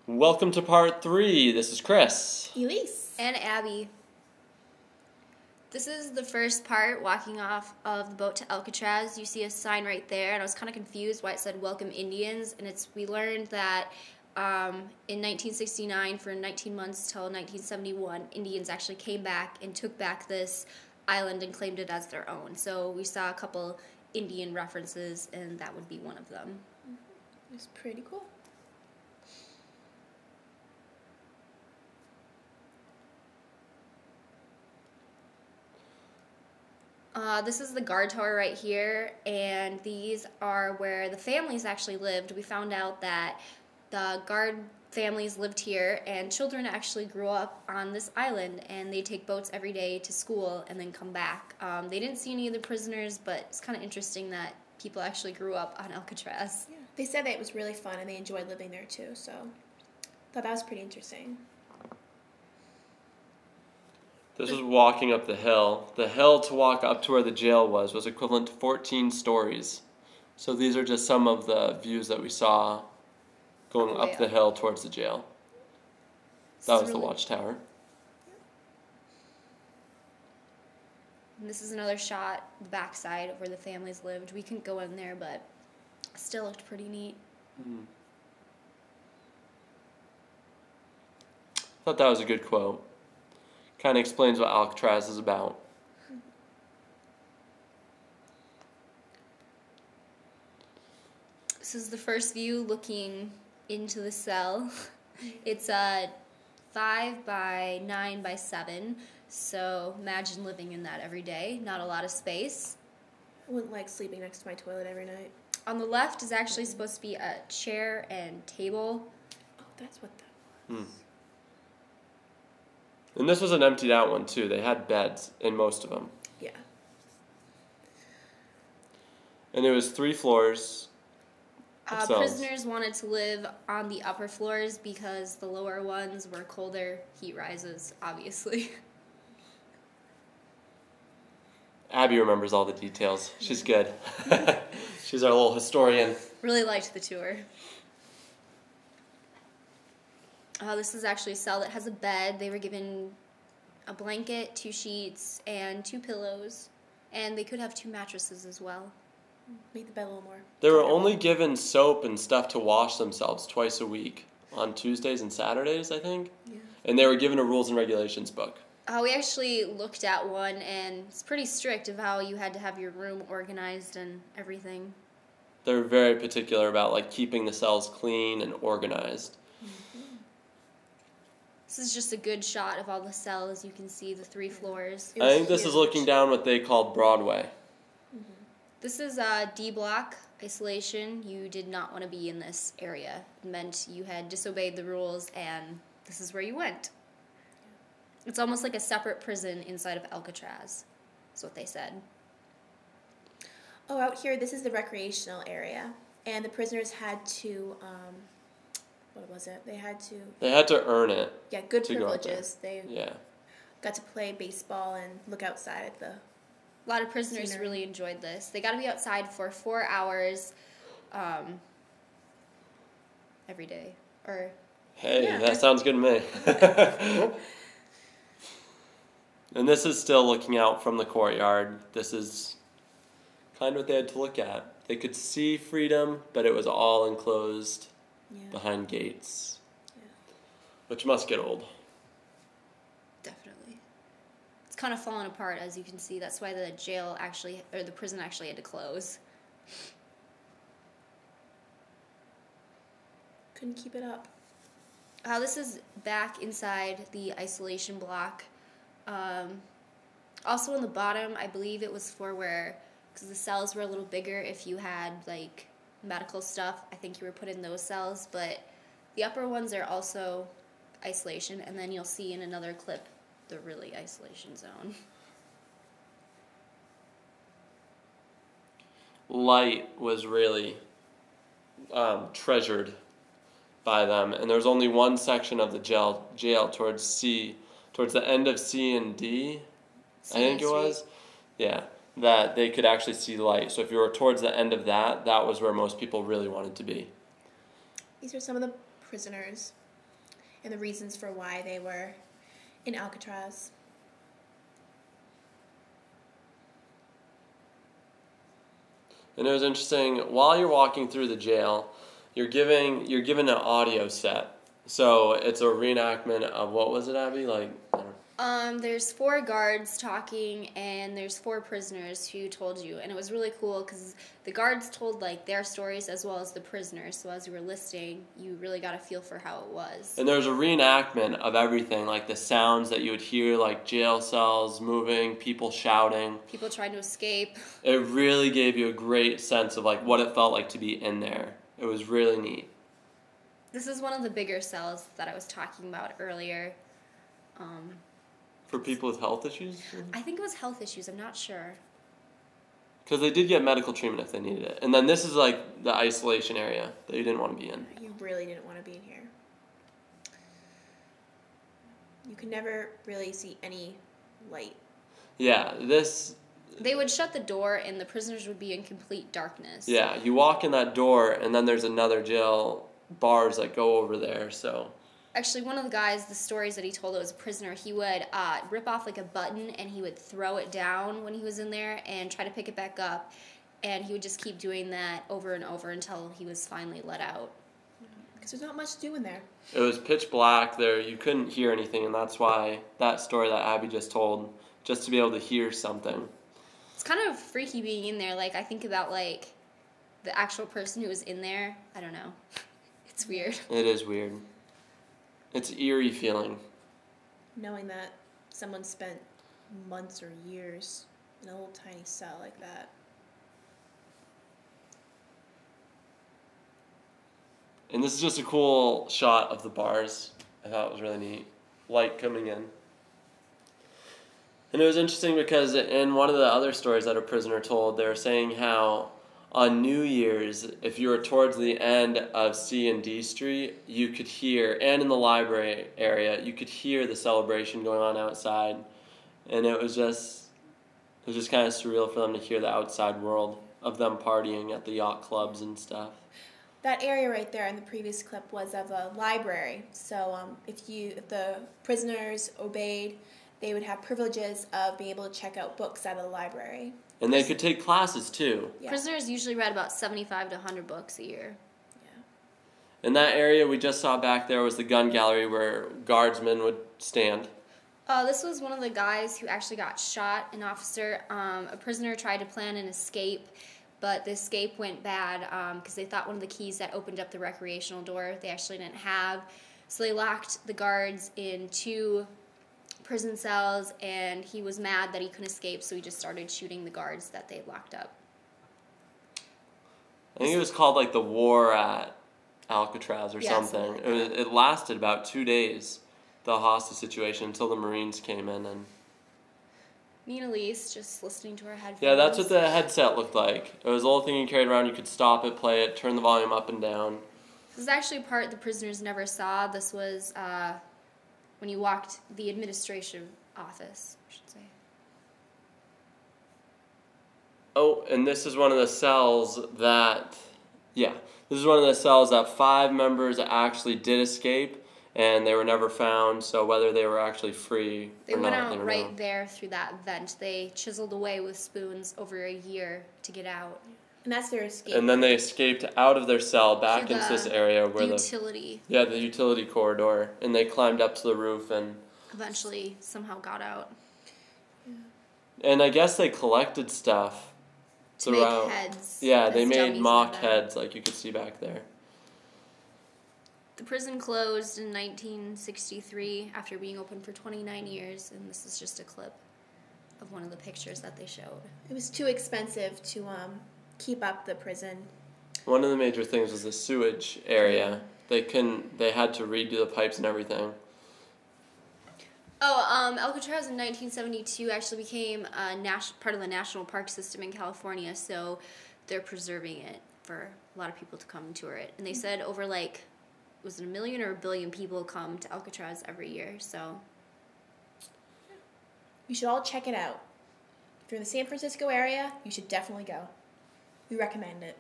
Welcome to part 3. This is Chris. Elise. And Abby. This is the first part, walking off of the boat to Alcatraz. You see a sign right there, and I was kind of confused why it said Welcome Indians. And we learned that in 1969, for 19 months till 1971, Indians actually came back and took back this island and claimed it as their own. So we saw a couple Indian references, and that would be one of them. It's pretty cool. This is the guard tower right here, and these are where the families actually lived. We found out that the guard families lived here, and children actually grew up on this island, and they take boats every day to school and then come back. They didn't see any of the prisoners, but it's kind of interesting that people actually grew up on Alcatraz. Yeah. They said that it was really fun and they enjoyed living there too, so thought that was pretty interesting. This is walking up the hill. The hill to walk up to where the jail was equivalent to 14 stories. So these are just some of the views that we saw going up the hill towards the jail. That was the watchtower. And this is another shot, the backside of where the families lived. We couldn't go in there, but it still looked pretty neat. Thought that was a good quote. Kind of explains what Alcatraz is about. This is the first view looking into the cell. It's a 5 by 9 by 7, so imagine living in that every day. Not a lot of space. I wouldn't like sleeping next to my toilet every night. On the left is actually supposed to be a chair and table. Oh, that's what that was. And this was an emptied out one too. They had beds in most of them. Yeah. And it was 3 floors. Prisoners wanted to live on the upper floors because the lower ones were colder. Heat rises, obviously. Abby remembers all the details. She's good. She's our little historian. Really liked the tour. This is actually a cell that has a bed. They were given a blanket, 2 sheets, and 2 pillows. And they could have 2 mattresses as well. Make the bed a little more. They were only given soap and stuff to wash themselves twice a week. On Tuesdays and Saturdays, I think. Yeah. And they were given a rules and regulations book. We actually looked at one, and it's pretty strict of how you had to have your room organized and everything. They're very particular about keeping the cells clean and organized. This is just a good shot of all the cells. You can see the 3 floors. I think this is looking down what they called Broadway. This is D block isolation. You did not want to be in this area. It meant you had disobeyed the rules, and this is where you went. It's almost like a separate prison inside of Alcatraz. That's what they said. Oh, out here, this is the recreational area. And the prisoners had to, what was it? They had to earn it. Yeah, good privileges. They yeah. got to play baseball and look outside at the... A lot of prisoners really enjoyed this. They got to be outside for 4 hours every day. Hey, that sounds good to me. And this is still looking out from the courtyard. This is kind of what they had to look at. They could see freedom, but it was all enclosed behind gates, which must get old. Definitely. It's kind of fallen apart, as you can see. That's why the the prison actually had to close. Couldn't keep it up. This is back inside the isolation block. Also on the bottom, I believe it was for because the cells were a little bigger, if you had medical stuff, I think you were put in those cells, but the upper ones are also isolation, and then you'll see in another clip the really isolation zone. Light was really treasured by them, and there's only one section of the jail towards the end of C and D, I think it was. Yeah, that they could actually see light. So if you were towards the end of that was where most people really wanted to be. These are some of the prisoners. and the reasons for why they were in Alcatraz. And it was interesting, while you're walking through the jail, you're given an audio set. So it's a reenactment of, what was it, Abby? Like, I don't know. There's 4 guards talking, and there's 4 prisoners who told you, and it was really cool because the guards told like their stories as well as the prisoners. So as you were listening, you really got a feel for how it was. And there was a reenactment of everything, like the sounds that you would hear, like jail cells moving, people shouting, people trying to escape. It really gave you a great sense of like what it felt like to be in there. It was really neat. This is one of the bigger cells that I was talking about earlier. For people with health issues? I think it was health issues. I'm not sure. Because they did get medical treatment if they needed it. And then this is like the isolation area that you didn't want to be in. You really didn't want to be in here. You could never really see any light. Yeah, They would shut the door and the prisoners would be in complete darkness. Yeah, you walk in that door and then there's another jail bars that go over there, so... Actually, one of the guys, the stories that he told as a prisoner, he would rip off like a button and he would throw it down when he was in there and try to pick it back up. And he would just keep doing that over and over until he was finally let out. Because there's not much to do in there. It was pitch black there. You couldn't hear anything, and that's why that story that Abby just told, just to be able to hear something. It's kind of freaky being in there. Like, I think about, like, the actual person who was in there. I don't know. It's weird. It is weird. It's eerie feeling. Knowing that someone spent months or years in a little tiny cell like that. And this is just a cool shot of the bars. I thought it was really neat. Light coming in. And it was interesting because in one of the other stories that a prisoner told, they were saying how on New Year's, if you were towards the end of C and D Street, you could hear, and in the library area, you could hear the celebration going on outside. And it was just kind of surreal for them to hear the outside world of them partying at the yacht clubs and stuff. That area right there in the previous clip was of a library. So if the prisoners obeyed, they would have privileges of being able to check out books out of the library. And they could take classes too. Yeah. Prisoners usually read about 75 to 100 books a year. In that area we just saw back there was the gun gallery where guardsmen would stand. This was one of the guys who actually got shot, an officer. A prisoner tried to plan an escape, but the escape went bad because they thought one of the keys that opened up the recreational door they actually didn't have. So they locked the guards in 2 prison cells, and he was mad that he couldn't escape, so he just started shooting the guards that they locked up. I think it was called like the war at Alcatraz or something. Like it lasted about 2 days, the hostage situation, until the Marines came in. And me and Elise just listening to our headphones. yeah, that's what the headset looked like. It was a little thing you carried around. You could stop it, play it, turn the volume up and down. This is actually a part the prisoners never saw. This was when you walked the administration office, I should say. Oh, and this is one of the cells that, this is one of the cells that 5 members actually did escape, and they were never found, so whether they were actually free or not, They went I out don't right know. there through that vent. They chiseled away with spoons over a year to get out. And that's their escape. And then they escaped out of their cell back into this area where the utility. the utility corridor, and they climbed up to the roof and Eventually somehow got out. and I guess they collected stuff To throughout. make heads. Yeah, they as made dummies mock in them. heads like you could see back there. The prison closed in 1963 after being open for 29 years, and this is just a clip of one of the pictures that they showed. It was too expensive to keep up the prison. One of the major things was the sewage area. They had to redo the pipes and everything. Alcatraz in 1972 actually became part of the national park system in California, so they're preserving it for a lot of people to come and tour it. And they said over was it 1 million or 1 billion people come to Alcatraz every year, so. You should all check it out. If you're in the San Francisco area, you should definitely go. We recommend it.